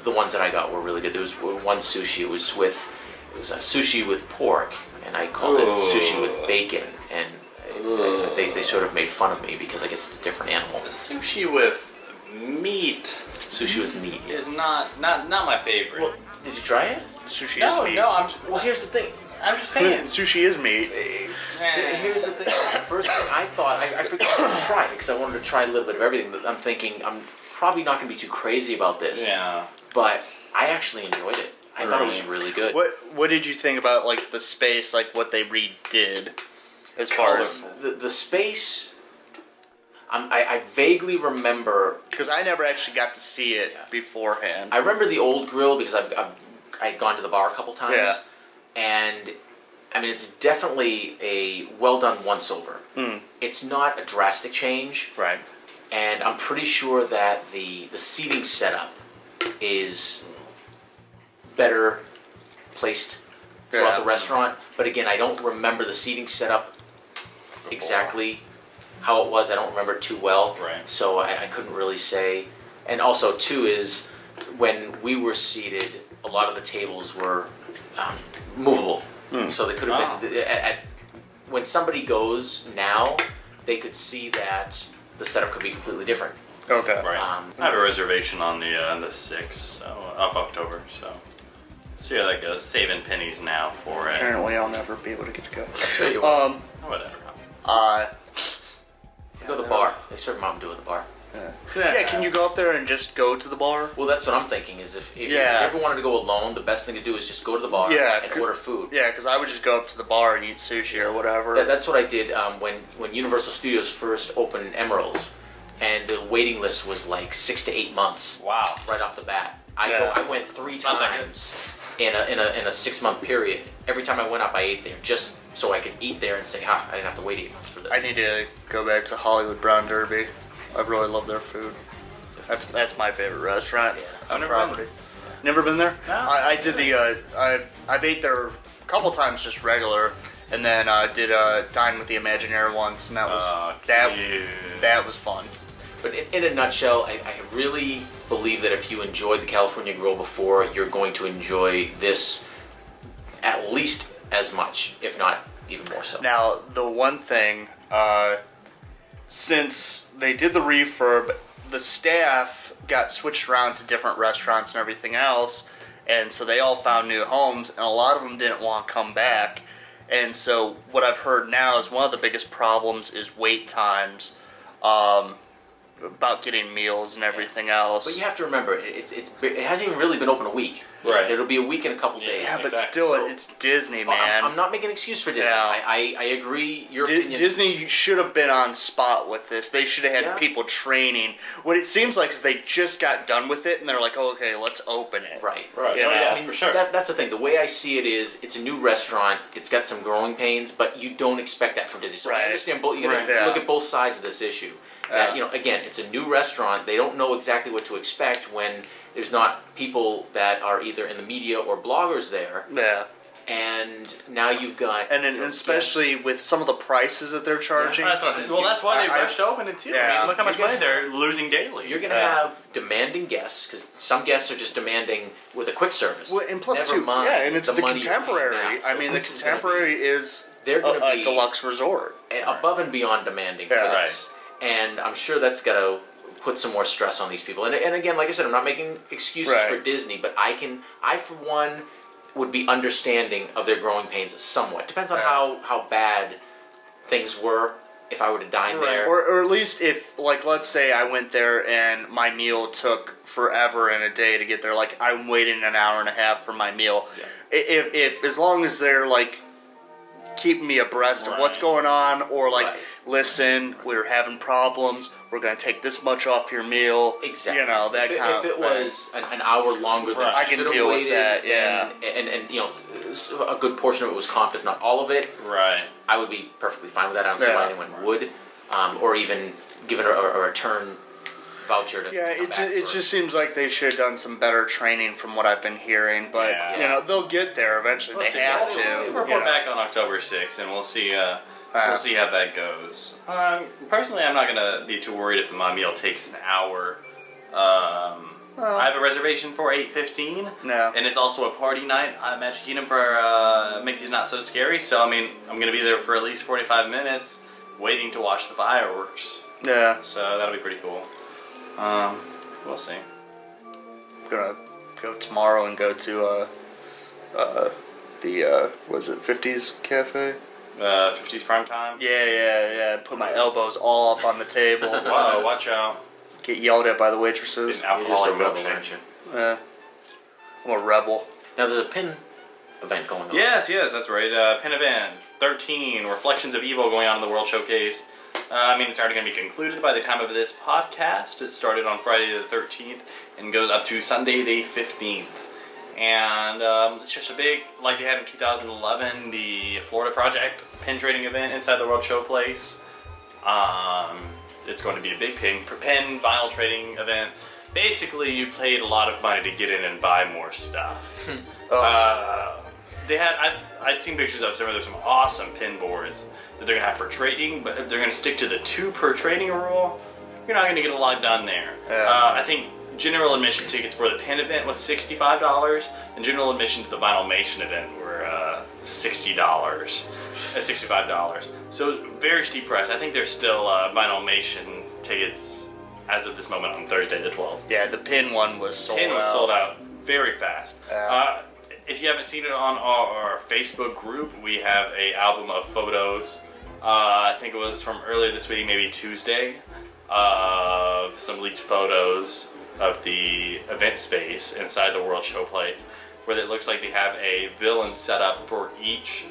the ones that I got were really good. There was one sushi. It was a sushi with pork, and I called it sushi with bacon. And they sort of made fun of me because I guess it's a different animal. Sushi with meat. Sushi with meat is not my favorite. Well, did you try it? Sushi is meat. Well, here's the thing. I'm just saying. Sushi is meat. Here's the thing. The first thing I thought, I forgot to try it because I wanted to try a little bit of everything. But I'm thinking I'm probably not going to be too crazy about this. Yeah. But I actually enjoyed it. I thought it was really good. What did you think about like the space, like what they redid, as far as the space? I vaguely remember because I never actually got to see it beforehand. I remember the old grill because I'd gone to the bar a couple times, and I mean, it's definitely a well-done once-over. It's not a drastic change. Right. And I'm pretty sure that the seating setup is better placed throughout the restaurant. But again, I don't remember the seating setup exactly how it was. I don't remember it too well. Right. So I couldn't really say. And also, too, is when we were seated, a lot of the tables were movable. So they could have been... when somebody goes now, they could see that the setup could be completely different. Okay. Right. I have a reservation on the 6th of October, so see how that goes. Saving pennies now for it. Apparently, I'll never be able to get to go. Sure you will. Whatever. Go to the bar. They serve Mountain Dew at the bar. Yeah, can you go up there and just go to the bar? Well, that's what I'm thinking. Is if you ever wanted to go alone, the best thing to do is just go to the bar and order food. Yeah, because I would just go up to the bar and eat sushi or whatever. That's what I did when Universal Studios first opened Emeralds, and the waiting list was like 6 to 8 months. Wow. Right off the bat, I went 3 times in a 6-month period. Every time I went up, I ate there just so I could eat there and say, "Ha! I didn't have to wait 8 months for this." I need to go back to Hollywood Brown Derby. I really love their food. That's my favorite restaurant on property. Never been there? No. I did I've ate there a couple times just regular, and then did Dine with the Imagineer once, and that was that was fun. But in a nutshell, I really believe that if you enjoyed the California Grill before, you're going to enjoy this at least as much, if not even more so. Now, the one thing, since they did the refurb, the staff got switched around to different restaurants and everything else, and so they all found new homes, and a lot of them didn't want to come back. And so what I've heard now is one of the biggest problems is wait times, about getting meals and everything else. But you have to remember, it hasn't even really been open a week. Right. It'll be a week in a couple days. Yeah, but still, it's Disney, man. I'm not making an excuse for Disney. Yeah. I agree. Your opinion. Disney should have been on spot with this. They should have had people training. What it seems like is they just got done with it, and they're like, oh, okay, let's open it. Right. You know? Yeah, for sure. That's the thing. The way I see it is, it's a new restaurant. It's got some growing pains, but you don't expect that from Disney. So I understand both. You gotta look at both sides of this issue. That, again, it's a new restaurant. They don't know exactly what to expect when there's not people that are either in the media or bloggers there. Yeah. And now you've got... And then especially with some of the prices that they're charging. That's what I'm saying. Well, that's why they rushed to open it too. Yeah. I mean, look how much money they're losing daily. You're going to have demanding guests, because some guests are just demanding with a quick service. Well, and plus Never too, mind and it's the money you're paying Contemporary. now. So I mean, the this is Contemporary is they're gonna a be deluxe resort. above and beyond demanding for this. And I'm sure that's got to put some more stress on these people. And again, like I said, I'm not making excuses for Disney, but I for one would be understanding of their growing pains somewhat. Depends on how bad things were if I were to dine there. Or at least if, like, let's say I went there and my meal took forever and a day to get there. Like, I'm waiting an hour and a half for my meal. Yeah. If as long as they're, like, keeping me abreast of what's going on, or, like, listen, we're having problems, we're going to take this much off your meal. Exactly. You know, that kind of thing. If it was an hour longer than I can deal with that, and you know, a good portion of it was comped, if not all of it. Right. I would be perfectly fine with that. I don't see why anyone would, or even given a return voucher to it just seems like they should have done some better training from what I've been hearing, but you know, they'll get there eventually. They have to. We'll report back on October 6th, and we'll see. We'll see how that goes. Personally, I'm not gonna be too worried if my meal takes an hour. I have a reservation for 8:15. No. And it's also a party night at Magic Kingdom for Mickey's Not So Scary. So I mean, I'm gonna be there for at least 45 minutes, waiting to watch the fireworks. Yeah. So that'll be pretty cool. We'll see. I'm gonna go tomorrow and go to the was it 50s Cafe? 50s prime time. Yeah. Put my elbows all up on the table. Wow, watch out. Get yelled at by the waitresses. An alcoholic rebel, milkshake. aren't you? I'm a rebel. Now there's a pin event going on. Yes, that's right. Pin event 13, Reflections of Evil, going on in the World Showcase. I mean, it's already going to be concluded by the time of this podcast. It started on Friday the 13th and goes up to Sunday the 15th. And it's just a big, like they had in 2011, the Florida Project pin trading event inside the World Showplace. It's going to be a big pin vinyl trading event. Basically, you paid a lot of money to get in and buy more stuff. They had, I'd seen pictures of some of some awesome pin boards that they're going to have for trading, but if they're going to stick to the 2 per trading rule, you're not going to get a lot done there. I think general admission tickets for the pin event was $65, and general admission to the Vinylmation event were $65. So it was a very steep price. I think there's still Vinylmation tickets as of this moment on Thursday the 12th. Yeah, the pin one was sold out. Pin was sold out very fast. If you haven't seen it on our Facebook group, we have an album of photos. I think it was from earlier this week, maybe Tuesday, of some leaked photos of the event space inside the World Showplace, where it looks like they have a villain set up for each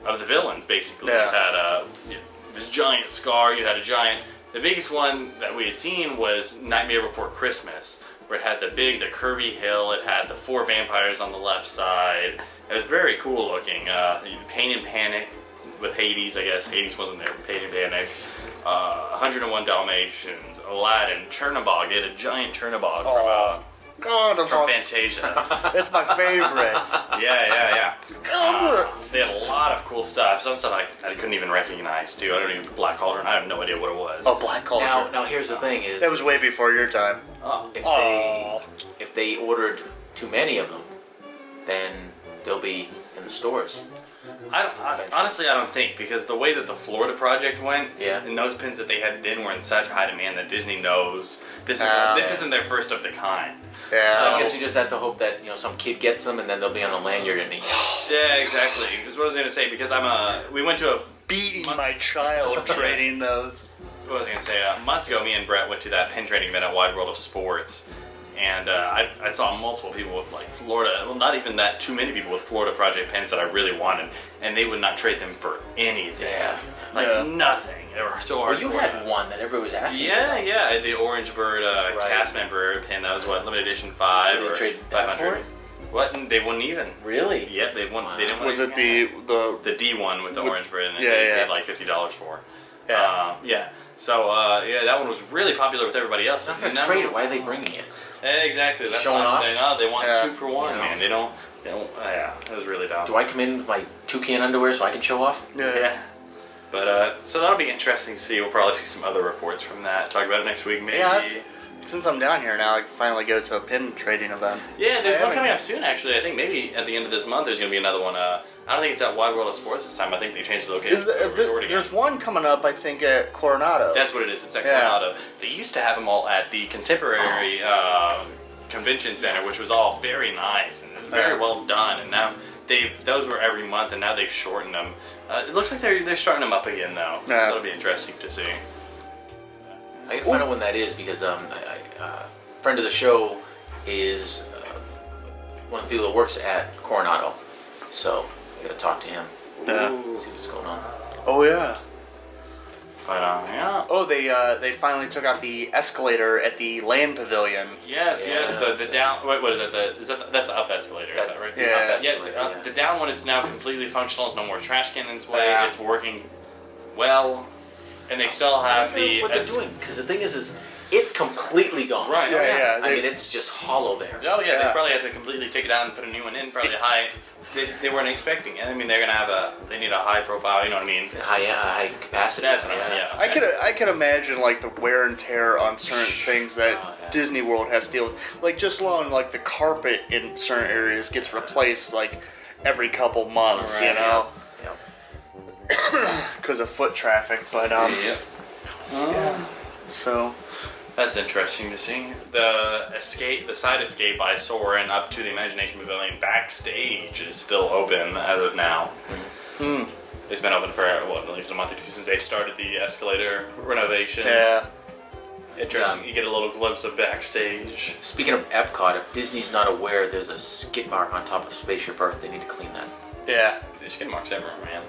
of the villains, basically. You had this giant Scar, you had a giant... The biggest one that we had seen was Nightmare Before Christmas, where it had the curvy hill, it had the 4 vampires on the left side. It was very cool looking. Pain and Panic with Hades, I guess. Hades wasn't there, but Pain and Panic. 101 Dalmatians, Aladdin, Chernabog. They had a giant Chernabog from Fantasia. That's my favorite. Yeah. They had a lot of cool stuff. Some stuff I couldn't even recognize, too. I don't even... Black Cauldron, I have no idea what it was. Oh, Black Cauldron. Now here's the thing is... That was way before your time. If they ordered too many of them, then they'll be in the stores. Honestly, I don't think, because the way that the Florida Project went, Yeah. and those pins that they had then were in such high demand that Disney knows this isn't their first of the kind. Yeah. So I guess you just have to hope that some kid gets them and then they'll be on the lanyard and Yeah, exactly. That's what I was going to say, because we went to a... Beating my child trading those. What was I going to say? Months ago, me and Brett went to that pin trading event at Wide World of Sports, and I saw multiple people with like Florida, well, not even that too many people with Florida Project pins that I really wanted, and they would not trade them for anything. Nothing. They were so hard. Well, you had one that everybody was asking about. Yeah, the Orange Bird cast member pin. That was what, limited edition 5 Did or they trade 500. for it? What? And they wouldn't even. Really? Yep, they won. Wow. They didn't. Was it the D one with the orange bird and they paid like $50 for? Yeah. So that one was really popular with everybody else. They're not gonna trade it. Why are they bringing it? Exactly. That's Showing what I'm off? saying. Oh, they want 2 for 1, You know? man. They don't. It was really dumb. Do I come in with my toucan underwear so I can show off? Yeah. But so that'll be interesting to see. We'll probably see some other reports from that. Talk about it next week, maybe. Yeah, since I'm down here now, I can finally go to a pin trading event. Yeah, there's one coming up soon, actually. I think maybe at the end of this month there's going to be another one. I don't think it's at Wide World of Sports this time. I think they changed the location. There's one coming up, I think, at Coronado. That's what it is. It's at Coronado. They used to have them all at the Contemporary Convention Center, which was all very nice and very well done. And now those were every month, and now they've shortened them. It looks like they're starting them up again, though. So it'll be interesting to see. I gotta find out when that is because a friend of the show is one of the people that works at Coronado, so I gotta talk to him. See what's going on. Oh yeah. But yeah. Oh, they finally took out the escalator at the land pavilion. Yes. The down. Wait, what is that? That's the up escalator? Is that right? Yeah. The down one is now completely functional. There's no more trash can in its way. It's working well. And they still have the... What they're doing, because the thing is it's completely gone. Right. Yeah. I mean, it's just hollow there. Oh, yeah, they probably have to completely take it down and put a new one in, probably high... They weren't expecting it. I mean, they're going to have they need a high profile, you know what I mean? High capacity. That's what I mean, yeah. I could imagine, like, the wear and tear on certain things that Disney World has to deal with. Like, just alone, like, the carpet in certain areas gets replaced, like, every couple months, you know? Because of foot traffic, but so that's interesting to see. The side escape I saw and up to the Imagination Pavilion backstage is still open as of now. It's been open for at least a month or two since they've started the escalator renovations. Yeah. Interesting. You get a little glimpse of backstage. Speaking of Epcot, if Disney's not aware there's a skid mark on top of Spaceship Earth, they need to clean that. Yeah. There's skid marks everywhere, man.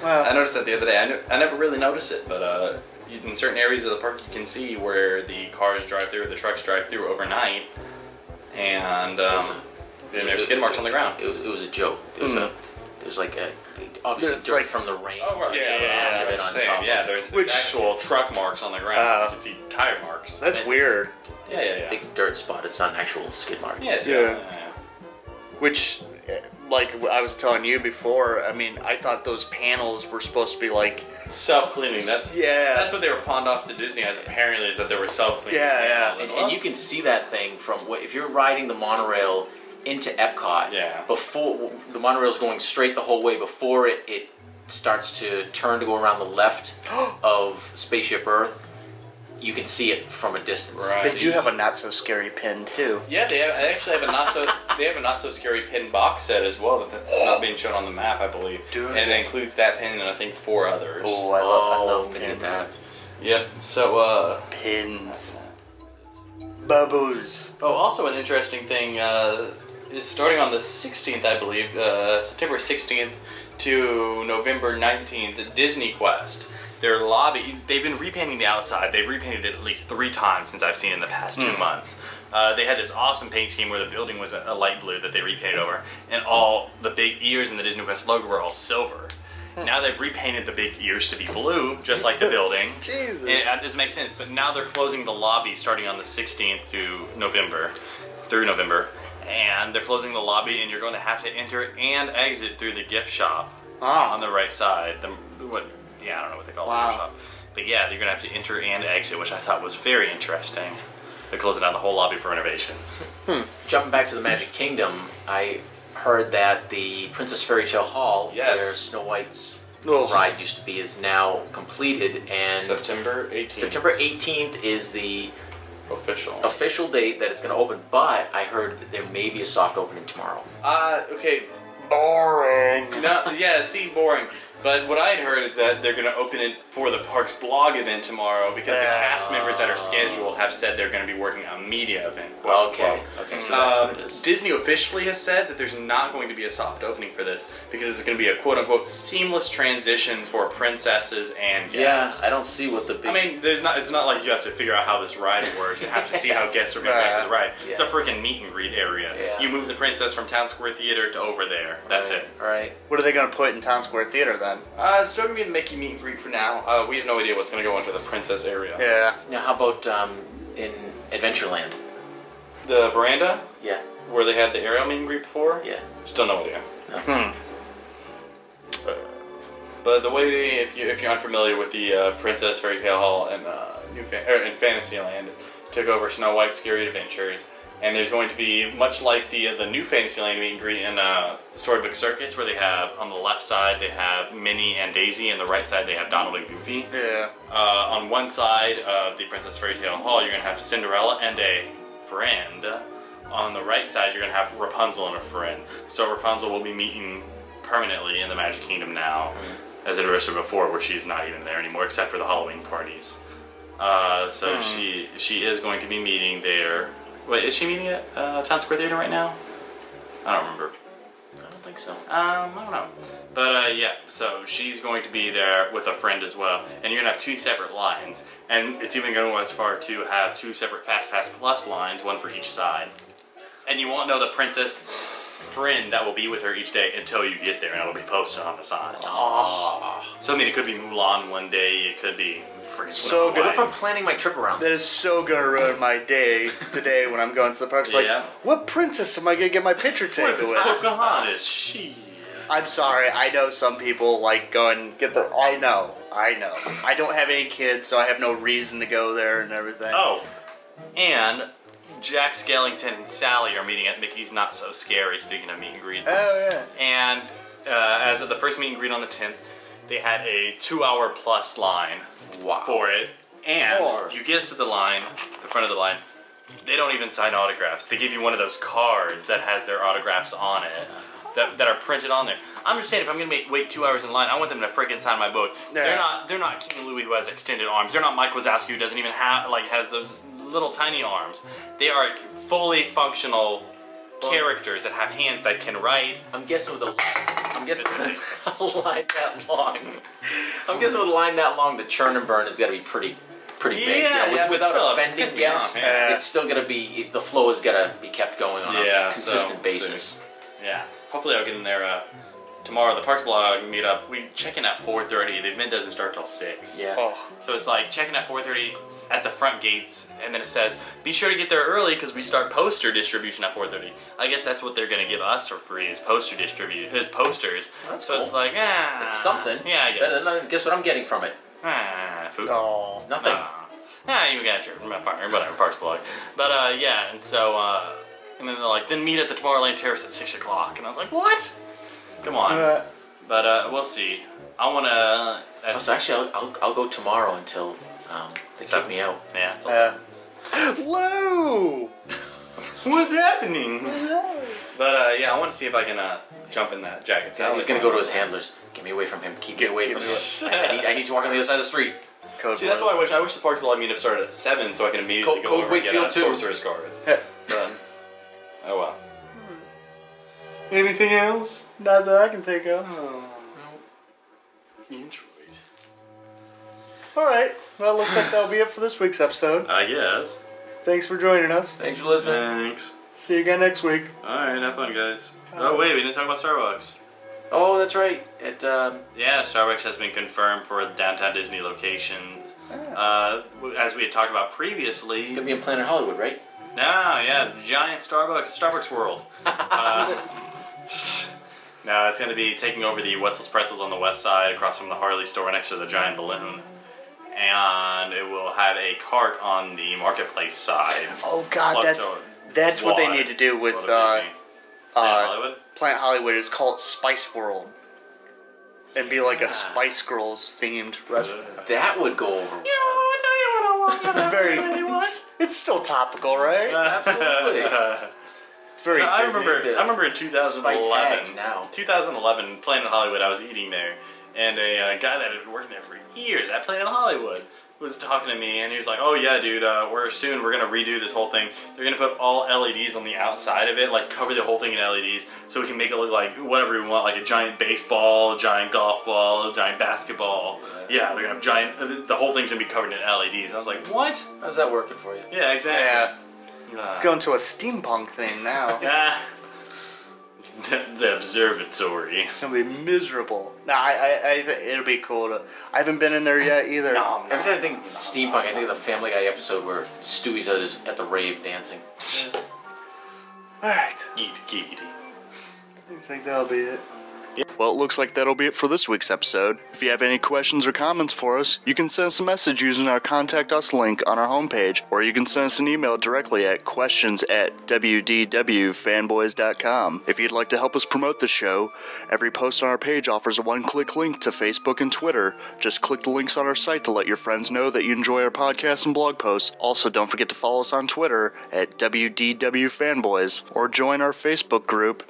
Well, I noticed that the other day. I never really noticed it, but in certain areas of the park you can see where the cars drive through, the trucks drive through overnight, and And there's skid marks on the ground. It was a joke. There's like obviously dirt from the rain. Oh right. There's actual truck marks on the ground. You can see tire marks. That's weird. Yeah. Big dirt spot. It's not an actual skid mark. Yeah. Which, like I was telling you before, I mean, I thought those panels were supposed to be like self-cleaning. That's what they were pawned off to Disney as. Apparently, is that they were self-cleaning. Yeah. And you can see that thing from if you're riding the monorail into Epcot. Yeah. Before the monorail's going straight the whole way before it starts to turn to go around the left of Spaceship Earth. You can see it from a distance. Right. They do have a not so scary pin too. Yeah, they actually have a not so scary pin box set as well that's not being shown on the map, I believe. And it includes that pin and I think 4 others. Oh, I love pins. That. Yep. So pins. Bubbles. Oh, also an interesting thing is starting on the 16th, I believe, September 16th to November 19th, Disney Quest. Their lobby, they've been repainting the outside. They've repainted it at least 3 times since I've seen it in the past 2 months. They had this awesome paint scheme where the building was a light blue that they repainted over, and all the big ears in the Disney Quest logo were all silver. Now they've repainted the big ears to be blue, just like the building. Jesus. And it doesn't make sense, but now they're closing the lobby starting on the 16th through November. And they're closing the lobby, and you're going to have to enter and exit through the gift shop on the right side. I don't know what they call the gift shop. But yeah, you're going to have to enter and exit, which I thought was very interesting. They're closing down the whole lobby for renovation. Jumping back to the Magic Kingdom, I heard that the Princess Fairy Tale Hall, where Snow White's ride used to be, is now completed. And September 18th. September 18th is the official date that it's going to open, but I heard that there may be a soft opening tomorrow. Okay. Boring. Boring. But what I had heard is that they're going to open it for the park's blog event tomorrow because the cast members that are scheduled have said they're going to be working a media event. Okay, so that's what it is. Disney officially has said that there's not going to be a soft opening for this because it's going to be a quote-unquote seamless transition for princesses and guests. Yeah, I don't see what the big... I mean, it's not like you have to figure out how this ride works and have to see how guests are going back to the ride. Yeah. It's a freaking meet and greet area. Yeah. You move the princess from Town Square Theater to over there. That's it. All right. What are they going to put in Town Square Theater then? It's still going to be the Mickey meet and greet for now. We have no idea what's going to go into the princess area. Yeah. Now, how about in Adventureland? The veranda? Yeah. Where they had the Ariel meet and greet before? Yeah. Still no idea. No. But the way, if you're unfamiliar with the Princess Fairy Tale Hall and in Fantasyland, took over Snow White's Scary Adventures. And there's going to be, much like the new Fantasyland meet and greet in Storybook Circus, where they have, on the left side, they have Minnie and Daisy, and the right side, they have Donald and Goofy. Yeah. On one side of the Princess Fairy Tale Hall, you're going to have Cinderella and a friend. On the right side, you're going to have Rapunzel and a friend. So Rapunzel will be meeting permanently in the Magic Kingdom now, as it was before, where she's not even there anymore, except for the Halloween parties. So she is going to be meeting there. Wait, is she meeting at Town Square Theater right now? I don't remember. I don't think so. I don't know. But yeah, so she's going to be there with a friend as well. And you're going to have 2 separate lines. And it's even going to go as far to have 2 separate Fast Pass Plus lines, one for each side. And you won't know the princess friend that will be with her each day until you get there, and it'll be posted on the side. So I mean, it could be Mulan one day, it could be freaking so good. What if I'm planning my trip around? That is so gonna ruin my day today when I'm going to the parks. Like, what princess am I gonna get my picture taken with? Pocahontas, she. I'm sorry, I know some people like go and get their. I know. I don't have any kids, so I have no reason to go there and everything. Oh, and Jack Skellington and Sally are meeting at Mickey's Not So Scary, speaking of meet and greets. Oh, yeah. And as of the first meet and greet on the 10th, they had a 2-hour plus line for it. And you get to the line, the front of the line, they don't even sign autographs. They give you one of those cards that has their autographs on it. That are printed on there. I'm just saying, if I'm gonna wait 2 hours in line, I want them to freaking sign my book. Yeah. They're not King Louie, who has extended arms. They're not Mike Wazowski, who doesn't even have has those little tiny arms. They are fully functional characters that have hands that can write. I'm guessing with a line that long. I'm guessing with a line that long, the churn and burn has got to be pretty pretty big. Yeah, without offending guests, yeah. it's still gonna be the flow is gonna be kept going on a consistent basis. Yeah, hopefully I'll get in there tomorrow. The Parks Blog meetup, we check in at 4:30. The event doesn't start till 6. Yeah. Oh. So it's like checking at 4:30 at the front gates, and then it says, be sure to get there early because we start poster distribution at 4:30. I guess that's what they're gonna give us for free is posters. That's So cool. it's like, It's something. Yeah, I guess. Guess what I'm getting from it? Food. Oh. Nothing. You got your whatever Parks Blog. But yeah, and so and then they're like, then meet at the Tomorrowland Terrace at 6 o'clock, and I was like, what? Come on. But we'll see. I wanna. So actually, I'll go tomorrow until they kick me out. Yeah. Lou! What's happening? But yeah, I want to see if I can jump in that jacket. Yeah, he's gonna go to his handlers. Get me away from him. Keep me away from him. I need to walk on the other side of the street. See, that's why I wish the Parks Blog meetup started at 7 so I can immediately go over and get Sorcerer's cards. But, oh well. Anything else? Not that I can think of. Android. Alright, well, it looks like that'll be it for this week's episode. I guess. Thanks for joining us. Thanks for listening. Thanks. See you again next week. Alright, have fun, guys. Oh, wait, we didn't talk about Starbucks. Oh, that's right. Yeah, Starbucks has been confirmed for the downtown Disney location. As we had talked about previously. Gonna be in Planet Hollywood, right? No, yeah, the giant Starbucks World. No, it's going to be taking over the Wetzel's Pretzels on the west side, across from the Harley store next to the giant balloon. And it will have a cart on the marketplace side. Oh God, that's what they need to do with Planet Hollywood. Planet Hollywood is called Spice World, and be like a Spice Girls themed restaurant. That would go over. I'll tell you what I want. It's very. It's still topical, right? Absolutely. It's very. No, I Disney. remember in 2011. Spice now. 2011, Planet Hollywood. I was eating there, and a guy that had been working there for years at Planet Hollywood was talking to me, and he was like, "Oh yeah, dude, we're gonna redo this whole thing. They're gonna put all LEDs on the outside of it, like cover the whole thing in LEDs, so we can make it look like whatever we want, like a giant baseball, a giant golf ball, a giant basketball. Yeah, they're gonna have giant. The whole thing's gonna be covered in LEDs." I was like, "What? How's that working for you? Yeah, exactly. Yeah. It's going to a steampunk thing now. Yeah. The observatory. It's gonna be miserable. Nah, it'll be cool. I haven't been in there yet either. No. Every time I think steampunk, I think of the Family Guy episode where Stewie's at the rave dancing. Alright. Kitty. I think that'll be it. Well, it looks like that'll be it for this week's episode. If you have any questions or comments for us, you can send us a message using our Contact Us link on our homepage, or you can send us an email directly at questions@wdwfanboys.com. If you'd like to help us promote the show, every post on our page offers a one-click link to Facebook and Twitter. Just click the links on our site to let your friends know that you enjoy our podcasts and blog posts. Also, don't forget to follow us on Twitter at WDW Fanboys, or join our Facebook group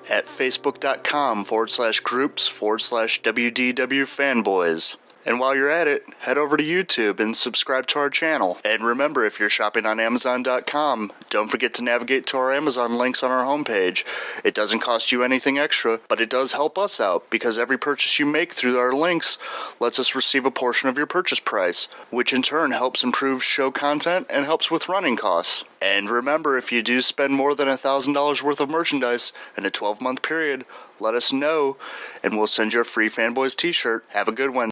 at facebook.com/groups/WDW Fanboys. And while you're at it, head over to YouTube and subscribe to our channel. And remember, if you're shopping on Amazon.com, don't forget to navigate to our Amazon links on our homepage. It doesn't cost you anything extra, but it does help us out, because every purchase you make through our links lets us receive a portion of your purchase price, which in turn helps improve show content and helps with running costs. And remember, if you do spend more than $1,000 worth of merchandise in a 12-month period, let us know, and we'll send you a free Fanboys t-shirt. Have a good one.